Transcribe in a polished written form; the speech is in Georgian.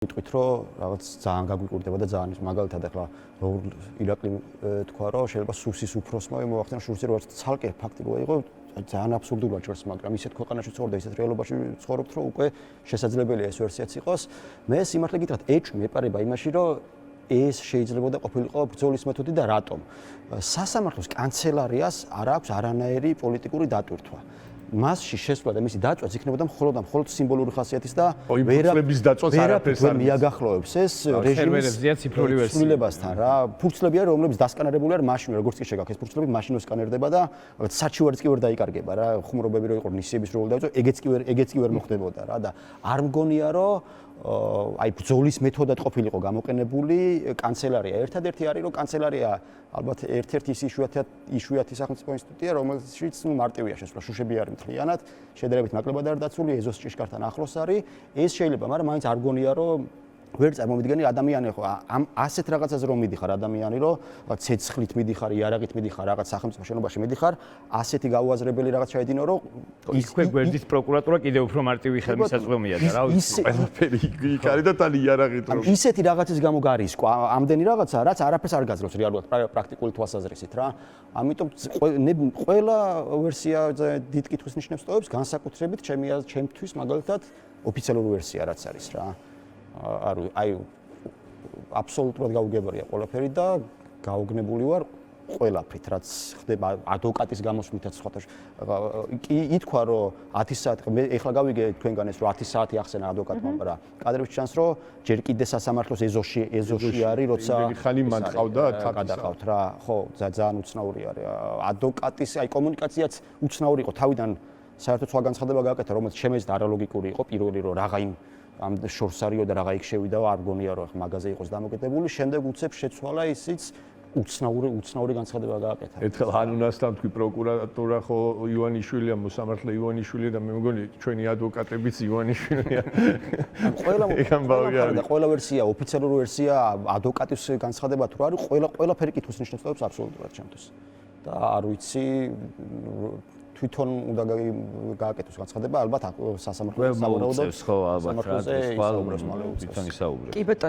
ვიტყვით რომ რაღაც ძალიან გაგვიყურდება და ძალიან მაგალითად ახლა ირაკლი თქვა რომ შეიძლება სუსის უფროსმა მოახდინა შურსი რომ ცალკე ფაქტი რო იყო ძალიან აბსურდულია ჩვენს მაგრამ ისეთ ქვეყანაში ცხოვრდა ისეთ რეალობაში ცხოვრობთ რომ უკვე შესაძლებელია ეს ვერსიაც იყოს მე სიმართლე გითხრათ ეჭვი მეპარება იმაში რომ ეს შეიძლება ყოფილიყო ბრძოლის მეთოდი და რატომ სასამართლოს კანცელარიას არ აქვს არანაირი პოლიტიკური დატვირთვა მასში შესვლა და მისი დაწვაც იქნებოდა მხოლოდ სიმბოლური ხასიათის და ვერაფრის დაწვას არაფერს არ მიაგახლოვებს ეს რეჟიმის ციფრული ვერსიებასთან რა ფურცლებია რომლებიც დასკანერებული არ მაშინ როგორც კი შეგაქ ეს ფურცლები მაშინ სკანერდება და საჩივარიც კი ვერ დაიკარგება რა ხუმრობები რო იყო ნისიების როლი დავიწყო ეგეც კი ვერ მოხდებოდა რა და არ მგონია რომ აი ბრძოლის მეთოდად ყოფილიყო გამოყენებული კანცელარია ერთადერთი არის რომ კანცელარია ალბათ ერთ-ერთი ის იშვიათი სახელმწიფო ინსტიტუტია რომელშიც მარტივია შესვლა შუშები არის მთლიანად შედარებით ნაკლებად არ დაცული ეზოს ჭიშკართან ახლოს არის ეს შეიძლება მაგრამ მაინც არ გონია რომ ვერ წარმომიდგენი ადამიანი ხო ამ ასეთ რაღაცაზე რომ მიდიხარ ადამიანი რომ ცეცხლით მიდიხარ იარაღით მიდიხარ რაღაც სახელმწიფო შენობაში მიდიხარ ასეთი გაუაზრებელი რაღაც ჩაედინო რომ იქვე გვერდის პროკურატურა კიდევ უფრო მარტივი ხელმისაწვდომია და რა ვიცი ყველაფერი იქ არის და თან იარაღით რომ ისეთი რაღაცის გამო გარისკვა ამდენი რაღაცა რაც არაფერს არ გაძლევს რეალურად პრაქტიკული თვალსაზრისით რა ამიტომ ყველა ვერსიაზე დიდ კითხვის ნიშნებს ტოვებს განსაკუთრებით ჩემთვის მაგალითად ოფიციალური ვერსია რაც არის რა აი აბსოლუტურად გაუგებარია ყველაფერი და გაუგნებული ვარ ყველაფრით რაც ხდება ადვოკატის გამოსვლითაც სხვათა კი ითქვა რომ 10 საათი მე ეხლა გავიგე თქვენგან ეს რომ 10 საათი ახსენა ადვოკატმა მაგრამ კადრებში ჩანს რომ ჯერ კიდე სასამართლოს ეზოში არის როცა ხანი მან ყავდა გადაყავთ რა ხო ძალიან უცნაური არის ადვოკატის აი კომუნიკაციაც უცნაური იყო თავიდან საერთოდ სხვა განცხადება გააკეთა რომელიც შემეძდა არალოგიკური იყო პირველი რომ რაღა იმ ამ შორს არისო და რაღა იქ შევიდა არ გონია რომ მაგაზე იყოს დამოკიდებული შემდეგ უცებ შეცვალა ისიც უცნაური განცხადება გააკეთა ერთხელ ანუნასთან თქვი პროკურატურა ხო ივანიშვილია მოსამართლე ივანიშვილია და მე მგონი ჩვენი ადვოკატებიც ივანიშვილია ყველა ვერსია ოფიციალური ვერსია ადვოკატის განცხადება თუ არის ყველაფერი კითხვის ნიშნებს ტოვებს აბსოლუტურად ჩემთვის და არ ვიცი თვითონ უნდა გააკეთოს განცხადება ალბათ სასამართლოს სავარაუდოდ ხო ალბათ რა თვითონ ისაუბრებს კი ბატონო